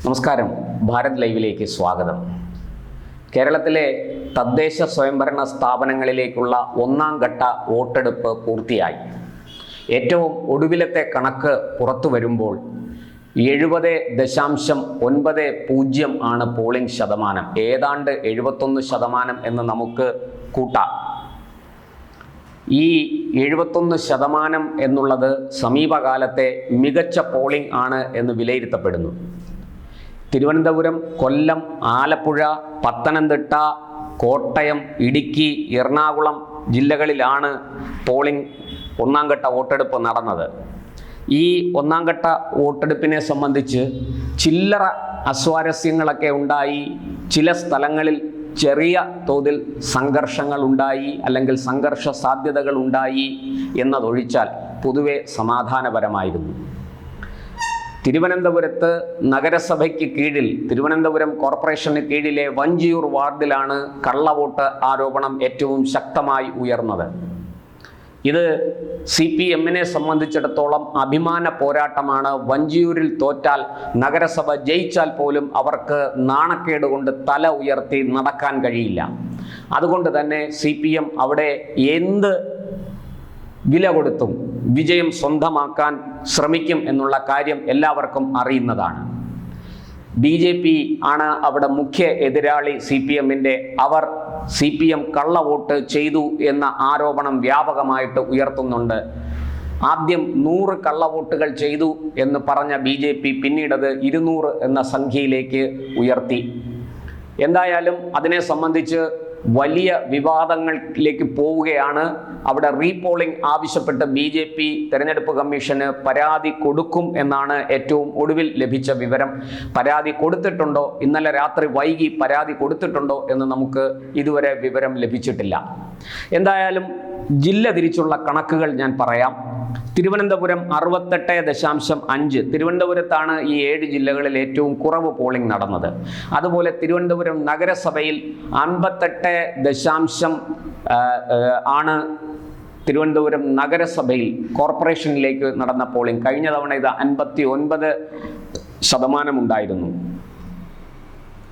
നമസ്കാരം, ഭാരത് ലൈവിലേക്ക് സ്വാഗതം. കേരളത്തിലെ തദ്ദേശ സ്വയംഭരണ സ്ഥാപനങ്ങളിലേക്കുള്ള ഒന്നാം ഘട്ട വോട്ടെടുപ്പ് പൂർത്തിയായി. ഏറ്റവും ഒടുവിലത്തെ കണക്ക് പുറത്തു വരുമ്പോൾ 70.90 ആണ് പോളിംഗ് ശതമാനം. ഏതാണ്ട് 71% എന്ന് നമുക്ക് കൂട്ടാം. ഈ 71% എന്നുള്ളത് സമീപകാലത്തെ മികച്ച പോളിംഗ് ആണ് എന്ന് വിലയിരുത്തപ്പെടുന്നു. തിരുവനന്തപുരം, കൊല്ലം, ആലപ്പുഴ, പത്തനംതിട്ട, കോട്ടയം, ഇടുക്കി, എറണാകുളം ജില്ലകളിലാണ് പോളിംഗ് ഒന്നാം ഘട്ട വോട്ടെടുപ്പ് നടന്നത്. ഈ ഒന്നാം ഘട്ട വോട്ടെടുപ്പിനെ സംബന്ധിച്ച് ചില്ലറ അസ്വാരസ്യങ്ങളൊക്കെ ഉണ്ടായി. ചില സ്ഥലങ്ങളിൽ ചെറിയ തോതിൽ സംഘർഷങ്ങൾ ഉണ്ടായി, അല്ലെങ്കിൽ സംഘർഷ സാധ്യതകൾ ഉണ്ടായി എന്നതൊഴിച്ചാൽ പൊതുവെ സമാധാനപരമായിരുന്നു. തിരുവനന്തപുരത്ത് നഗരസഭയ്ക്ക് കീഴിൽ, തിരുവനന്തപുരം കോർപ്പറേഷന് കീഴിലെ വഞ്ചിയൂർ വാർഡിലാണ് കള്ളവോട്ട് ആരോപണം ഏറ്റവും ശക്തമായി ഉയർന്നത്. ഇത് CPM-നെ സംബന്ധിച്ചിടത്തോളം അഭിമാന പോരാട്ടമാണ്. വഞ്ചിയൂരിൽ തോറ്റാൽ, നഗരസഭ ജയിച്ചാൽ പോലും അവർക്ക് നാണക്കേട് കൊണ്ട് തല ഉയർത്തി നടക്കാൻ കഴിയില്ല. അതുകൊണ്ട് തന്നെ CPM അവിടെ എന്ത് വില കൊടുത്തും വിജയം സ്വന്തമാക്കാൻ ശ്രമിക്കും എന്നുള്ള കാര്യം എല്ലാവർക്കും അറിയുന്നതാണ്. BJP ആണ് അവിടെ മുഖ്യ എതിരാളി CPM-ന്റെ. അവർ CPM കള്ളവോട്ട് ചെയ്തു എന്ന ആരോപണം വ്യാപകമായിട്ട് ഉയർത്തുന്നുണ്ട്. ആദ്യം 100 കള്ളവോട്ടുകൾ ചെയ്തു എന്ന് പറഞ്ഞ BJP പിന്നീടത് 200 എന്ന സംഖ്യയിലേക്ക് ഉയർത്തി. എന്തായാലും അതിനെ സംബന്ധിച്ച് വലിയ വിവാദങ്ങളിലേക്ക് പോവുകയാണ്. അവിടെ റീപോളിംഗ് ആവശ്യപ്പെട്ട് BJP തെരഞ്ഞെടുപ്പ് കമ്മീഷന് പരാതി കൊടുക്കും എന്നാണ് ഏറ്റവും ഒടുവിൽ ലഭിച്ച വിവരം. പരാതി കൊടുത്തിട്ടുണ്ടോ, ഇന്നലെ രാത്രി വൈകി പരാതി കൊടുത്തിട്ടുണ്ടോ എന്ന് നമുക്ക് ഇതുവരെ വിവരം ലഭിച്ചിട്ടില്ല. എന്തായാലും ജില്ല തിരിച്ചുള്ള കണക്കുകൾ ഞാൻ പറയാം. തിരുവനന്തപുരം 68.5. തിരുവനന്തപുരത്താണ് ഈ 7 ജില്ലകളിൽ ഏറ്റവും കുറവ് പോളിംഗ് നടന്നത്. അതുപോലെ തിരുവനന്തപുരം നഗരസഭയിൽ 58 ആണ് തിരുവനന്തപുരം നഗരസഭയിൽ കോർപ്പറേഷനിലേക്ക് നടന്ന പോളിംഗ്. കഴിഞ്ഞ തവണ ഇത് 59% ഉണ്ടായിരുന്നു.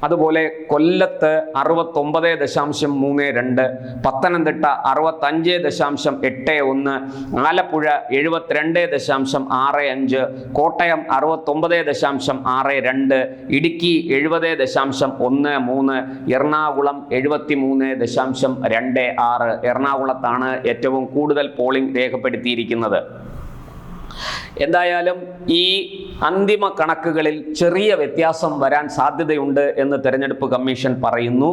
അതുപോലെ കൊല്ലത്ത് 69.32, പത്തനംതിട്ട 65.81, ആലപ്പുഴ 72.65, കോട്ടയം 69.62, ഇടുക്കി 70.13, എറണാകുളം 73.26. എറണാകുളത്താണ് ഏറ്റവും കൂടുതൽ പോളിംഗ് രേഖപ്പെടുത്തിയിരിക്കുന്നത്. എന്തായാലും ഈ അന്തിമ കണക്കുകളിൽ ചെറിയ വ്യത്യാസം വരാൻ സാധ്യതയുണ്ട് എന്ന് തെരഞ്ഞെടുപ്പ് കമ്മീഷൻ പറയുന്നു.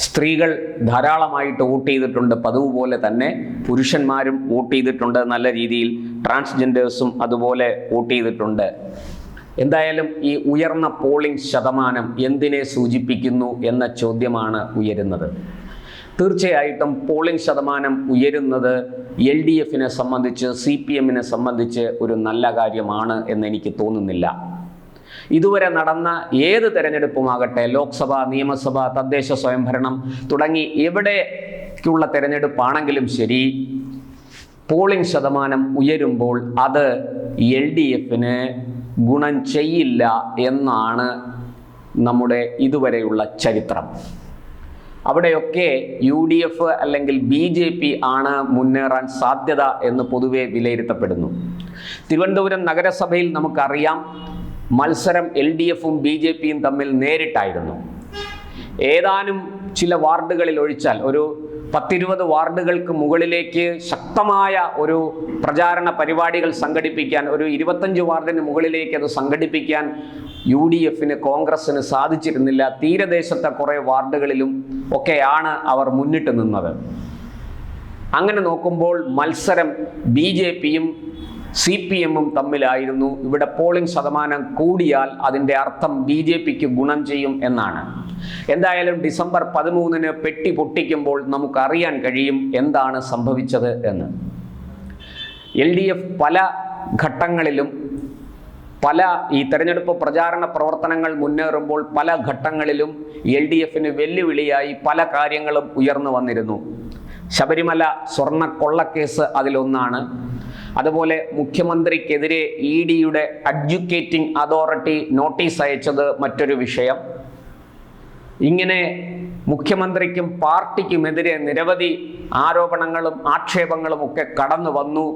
സ്ത്രീകൾ ധാരാളമായിട്ട് വോട്ട് ചെയ്തിട്ടുണ്ട്. പതിവ് പോലെ തന്നെ പുരുഷന്മാരും വോട്ട് ചെയ്തിട്ടുണ്ട് നല്ല രീതിയിൽ. ട്രാൻസ്ജെൻഡേഴ്സും അതുപോലെ വോട്ട് ചെയ്തിട്ടുണ്ട്. എന്തായാലും ഈ ഉയർന്ന പോളിംഗ് ശതമാനം എന്തിനെ സൂചിപ്പിക്കുന്നു എന്ന ചോദ്യമാണ് ഉയരുന്നത്. തീർച്ചയായിട്ടും പോളിംഗ് ശതമാനം ഉയരുന്നത് LDF-നെ സംബന്ധിച്ച്, CPM-നെ സംബന്ധിച്ച് ഒരു നല്ല കാര്യമാണ് എന്നെനിക്ക് തോന്നുന്നില്ല. ഇതുവരെ നടന്ന ഏത് തെരഞ്ഞെടുപ്പുമാകട്ടെ, ലോക്സഭ, നിയമസഭ, തദ്ദേശ സ്വയംഭരണം തുടങ്ങി എവിടേക്കുള്ള തെരഞ്ഞെടുപ്പാണെങ്കിലും ശരി, പോളിംഗ് ശതമാനം ഉയരുമ്പോൾ അത് LDF-ന് ഗുണം ചെയ്യില്ല എന്നാണ് നമ്മുടെ ഇതുവരെയുള്ള ചരിത്രം. അവിടെയൊക്കെ UDF അല്ലെങ്കിൽ BJP ആണ് മുന്നേറാൻ സാധ്യത എന്ന് പൊതുവെ വിലയിരുത്തപ്പെടുന്നു. തിരുവനന്തപുരം നഗരസഭയിൽ നമുക്കറിയാം, മത്സരം LDF-ഉം BJP-യും തമ്മിൽ നേരിട്ടായിരുന്നു. ഏതാനും ചില വാർഡുകളിൽ ഒഴിച്ചാൽ ഒരു 10-20 വാർഡുകൾക്ക് മുകളിലേക്ക് ശക്തമായ ഒരു പ്രചാരണ പരിപാടികൾ സംഘടിപ്പിക്കാൻ, ഒരു 25 വാർഡിന് മുകളിലേക്ക് അത് സംഘടിപ്പിക്കാൻ UDF-ന്, കോൺഗ്രസ്സിന് സാധിച്ചിരുന്നില്ല. തീരദേശത്തെ കുറേ വാർഡുകളിലും ഒക്കെയാണ് അവർ മുന്നിട്ട് നിന്നത്. അങ്ങനെ നോക്കുമ്പോൾ മത്സരം BJP-യും CPM-ഉം തമ്മിലായിരുന്നു. ഇവിടെ പോളിംഗ് ശതമാനം കൂടിയാൽ അതിൻ്റെ അർത്ഥം BJP-ക്ക് ഗുണം ചെയ്യും എന്നാണ്. എന്തായാലും ഡിസംബർ 13-ന് പെട്ടി പൊട്ടിക്കുമ്പോൾ നമുക്കറിയാൻ കഴിയും എന്താണ് സംഭവിച്ചത് എന്ന്. LDF പല ഘട്ടങ്ങളിലും ഈ തെരഞ്ഞെടുപ്പ് പ്രചാരണ പ്രവർത്തനങ്ങൾ മുന്നേറുമ്പോൾ പല ഘട്ടങ്ങളിലും LDF-ന് വെല്ലുവിളിയായി പല കാര്യങ്ങളും ഉയർന്നു വന്നിരുന്നു. ശബരിമല സ്വർണ്ണ കൊള്ളക്കേസ് അതിലൊന്നാണ്. അതുപോലെ മുഖ്യമന്ത്രിക്കെതിരെ EDയുടെ അഡ്ജുക്കേറ്റിംഗ് അതോറിറ്റി നോട്ടീസ് അയച്ചത് മറ്റൊരു വിഷയം. ഇങ്ങനെ മുഖ്യമന്ത്രിക്കും പാർട്ടിക്കുമെതിരെ നിരവധി ആരോപണങ്ങളും ആക്ഷേപങ്ങളും ഒക്കെ കടന്നു വന്നു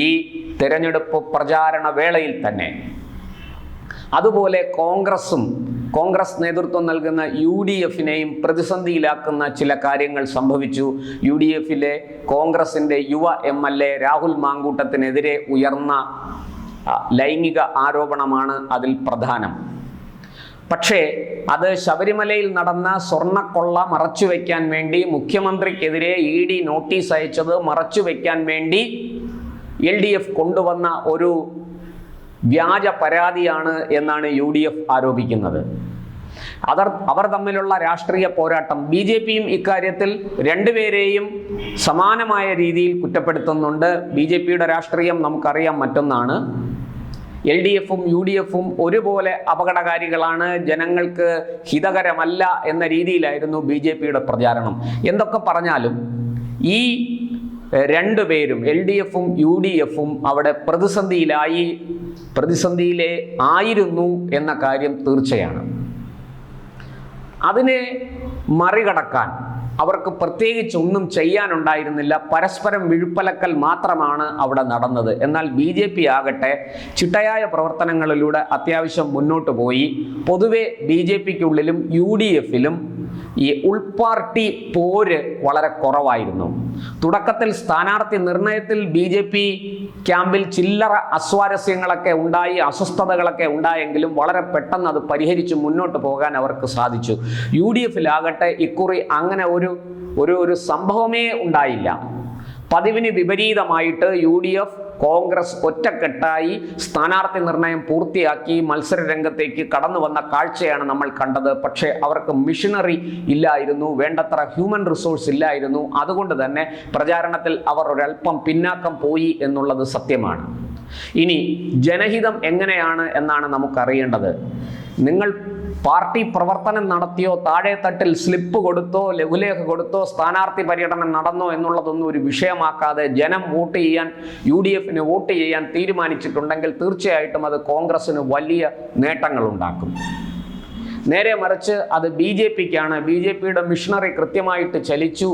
ഈ തെരഞ്ഞെടുപ്പ് പ്രചാരണ വേളയിൽ തന്നെ. അതുപോലെ കോൺഗ്രസ് നേതൃത്വം നൽകുന്ന UDFനെയും പ്രതിസന്ധിയിലാക്കുന്ന ചില കാര്യങ്ങൾ സംഭവിച്ചു. UDFിലെ കോൺഗ്രസിൻ്റെ യുവ MLA രാഹുൽ മാങ്കൂട്ടത്തിനെതിരെ ഉയർന്ന ലൈംഗിക ആരോപണമാണ് അതിൽ പ്രധാനം. പക്ഷേ അത് ശബരിമലയിൽ നടന്ന സ്വർണ്ണക്കൊള്ള മറച്ചുവെക്കാൻ വേണ്ടി മുഖ്യമന്ത്രിക്കെതിരെ ED നോട്ടീസ് അയച്ചത് മറച്ചുവെക്കാൻ വേണ്ടി LDF കൊണ്ടുവന്ന ഒരു വ്യാജ പരാതിയാണ് എന്നാണ് UDF ആരോപിക്കുന്നത്. അവർ തമ്മിലുള്ള രാഷ്ട്രീയ പോരാട്ടം, BJPയും ഇക്കാര്യത്തിൽ രണ്ടുപേരെയും സമാനമായ രീതിയിൽ കുറ്റപ്പെടുത്തുന്നുണ്ട്. BJPയുടെ രാഷ്ട്രീയം നമുക്കറിയാം മറ്റൊന്നാണ്. LDFും UDFും ഒരുപോലെ അപകടകാരികളാണ്, ജനങ്ങൾക്ക് ഹിതകരമല്ല എന്ന രീതിയിലായിരുന്നു BJPയുടെ പ്രചാരണം. എന്തൊക്കെ പറഞ്ഞാലും ഈ രണ്ടുപേരും LDFും UDFും അവിടെ പ്രതിസന്ധിയിലെ ആയിരുന്നു എന്ന കാര്യം തീർച്ചയാണ്. അതിനെ മറികടക്കാൻ അവർക്ക് പ്രത്യേകിച്ച് ഒന്നും ചെയ്യാനുണ്ടായിരുന്നില്ല. പരസ്പരം വിഴുപ്പലക്കൽ മാത്രമാണ് അവിടെ നടന്നത്. എന്നാൽ BJP ആകട്ടെ ചിട്ടയായ പ്രവർത്തനങ്ങളിലൂടെ അത്യാവശ്യം മുന്നോട്ട് പോയി. പൊതുവെ BJPക്കുള്ളിലും UDFിലും ഈ ഉൾപാർട്ടി പോര് വളരെ കുറവായിരുന്നു. തുടക്കത്തിൽ സ്ഥാനാർത്ഥി നിർണയത്തിൽ BJP ക്യാമ്പിൽ ചില്ലറ അസ്വാരസ്യങ്ങളൊക്കെ ഉണ്ടായി, അസ്വസ്ഥതകളൊക്കെ ഉണ്ടായെങ്കിലും വളരെ പെട്ടെന്ന് അത് പരിഹരിച്ച് മുന്നോട്ട് പോകാൻ അവർക്ക് സാധിച്ചു. UDFിലാകട്ടെ ഇക്കുറി അങ്ങനെ ഒരു സംഭവമേ ഉണ്ടായില്ല. പതിവിന് വിപരീതമായിട്ട് UDF കോൺഗ്രസ് ഒറ്റക്കെട്ടായി സ്ഥാനാർത്ഥി നിർണയം പൂർത്തിയാക്കി മത്സര രംഗത്തേക്ക് കടന്നു വന്ന കാഴ്ചയാണ് നമ്മൾ കണ്ടത്. പക്ഷേ അവർക്ക് മിഷനറി ഇല്ലായിരുന്നു, വേണ്ടത്ര ഹ്യൂമൻ റിസോഴ്സ് ഇല്ലായിരുന്നു. അതുകൊണ്ട് തന്നെ പ്രചാരണത്തിൽ അവർ ഒരല്പം പിന്നാക്കം പോയി എന്നുള്ളത് സത്യമാണ്. ഇനി ജനഹിതം എങ്ങനെയാണ് എന്നാണ് നമുക്കറിയേണ്ടത്. നിങ്ങൾ പാർട്ടി പ്രവർത്തനം നടത്തിയോ, താഴെ തട്ടിൽ സ്ലിപ്പ് കൊടുത്തോ, ലഘുലേഖ കൊടുത്തോ, സ്ഥാനാർത്ഥി പര്യടനം നടന്നോ എന്നുള്ളതൊന്നും ഒരു വിഷയമാക്കാതെ ജനം UDFന് വോട്ട് ചെയ്യാൻ തീരുമാനിച്ചിട്ടുണ്ടെങ്കിൽ തീർച്ചയായിട്ടും അത് കോൺഗ്രസിന് വലിയ നേട്ടങ്ങൾ ഉണ്ടാക്കും. നേരെ മറിച്ച് അത് BJPക്കാണ്. BJPയുടെ മിഷനറി കൃത്യമായിട്ട് ചലിച്ചു.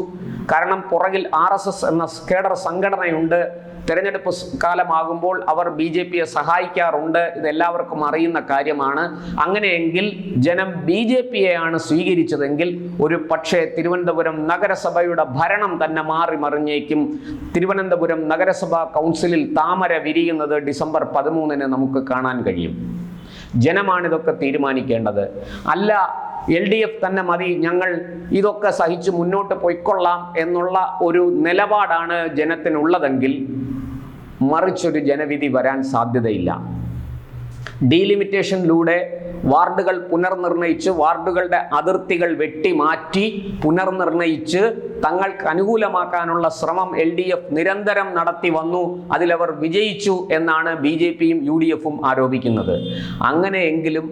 കാരണം പുറകിൽ RSS എന്ന കേഡർ സംഘടനയുണ്ട്. തെരഞ്ഞെടുപ്പ് കാലമാകുമ്പോൾ അവർ BJPയെ സഹായിക്കാറുണ്ട്. ഇതെല്ലാവർക്കും അറിയുന്ന കാര്യമാണ്. അങ്ങനെയെങ്കിൽ ജനം BJPയെയാണ് സ്വീകരിച്ചതെങ്കിൽ ഒരു പക്ഷേ തിരുവനന്തപുരം നഗരസഭയുടെ ഭരണം തന്നെ മാറി മറിഞ്ഞേക്കും. തിരുവനന്തപുരം നഗരസഭാ കൗൺസിലിൽ താമര വിരിയുന്നത് ഡിസംബർ 13 നമുക്ക് കാണാൻ കഴിയും. ജനമാണിതൊക്കെ തീരുമാനിക്കേണ്ടത്. അല്ല LDF തന്നെ മതി, ഞങ്ങൾ ഇതൊക്കെ സഹിച്ച് മുന്നോട്ട് പോയിക്കൊള്ളാം എന്നുള്ള ഒരു നിലപാടാണ് ജനത്തിനുള്ളതെങ്കിൽ മറിച്ചൊരു ജനവിധി വരാൻ സാധ്യതയില്ല. ഡീലിമിറ്റേഷനിലൂടെ വാർഡുകൾ പുനർനിർണയിച്ച്, വാർഡുകളുടെ അതിർത്തികൾ വെട്ടിമാറ്റി പുനർനിർണയിച്ച് തങ്ങൾക്ക് അനുകൂലമാക്കാനുള്ള ശ്രമം LDF നിരന്തരം നടത്തി വന്നു. അതിലവർ വിജയിച്ചു എന്നാണ് BJPയും UDFും ആരോപിക്കുന്നത്. അങ്ങനെയെങ്കിലും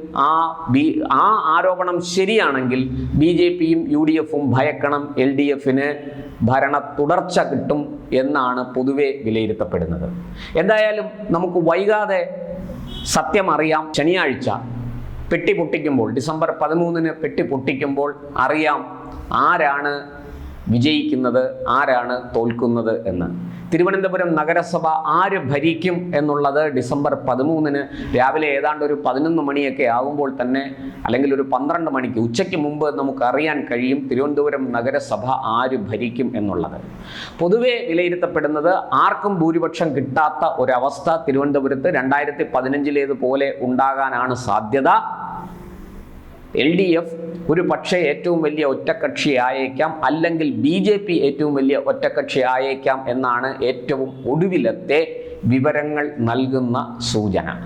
ആ ആരോപണം ശരിയാണെങ്കിൽ BJPയും UDFും ഭയക്കണം, LDFന് ഭരണ തുടർച്ച കിട്ടും എന്നാണ് പൊതുവെ വിലയിരുത്തപ്പെടുന്നത്. എന്തായാലും നമുക്ക് വൈകാതെ സത്യം അറിയാം. ശനിയാഴ്ച പെട്ടി പൊട്ടിക്കുമ്പോൾ, ഡിസംബർ 13 പെട്ടി പൊട്ടിക്കുമ്പോൾ അറിയാം ആരാണ് വിജയിക്കുന്നത്, ആരാണ് തോൽക്കുന്നത് എന്ന്. തിരുവനന്തപുരം നഗരസഭ ആര് ഭരിക്കും എന്നുള്ളത് ഡിസംബർ 13 രാവിലെ ഏതാണ്ട് ഒരു 11 മണിയൊക്കെ ആകുമ്പോൾ തന്നെ, അല്ലെങ്കിൽ ഒരു 12 മണിക്ക് ഉച്ചയ്ക്ക് മുമ്പ് നമുക്കറിയാൻ കഴിയും തിരുവനന്തപുരം നഗരസഭ ആര് ഭരിക്കും എന്നുള്ളത്. പൊതുവെ വിലയിരുത്തപ്പെടുന്നത് ആർക്കും ഭൂരിപക്ഷം കിട്ടാത്ത ഒരവസ്ഥ തിരുവനന്തപുരത്ത് 2015 ഉണ്ടാകാനാണ് സാധ്യത. LDF ഒരു പക്ഷേ ഏറ്റവും വലിയ ഒറ്റക്കക്ഷി ആയേക്കാം, അല്ലെങ്കിൽ BJP ഏറ്റവും വലിയ ഒറ്റക്കക്ഷി ആയേക്കാം എന്നാണ് ഏറ്റവും ഒടുവിലത്തെ വിവരങ്ങൾ നൽകുന്ന സൂചന.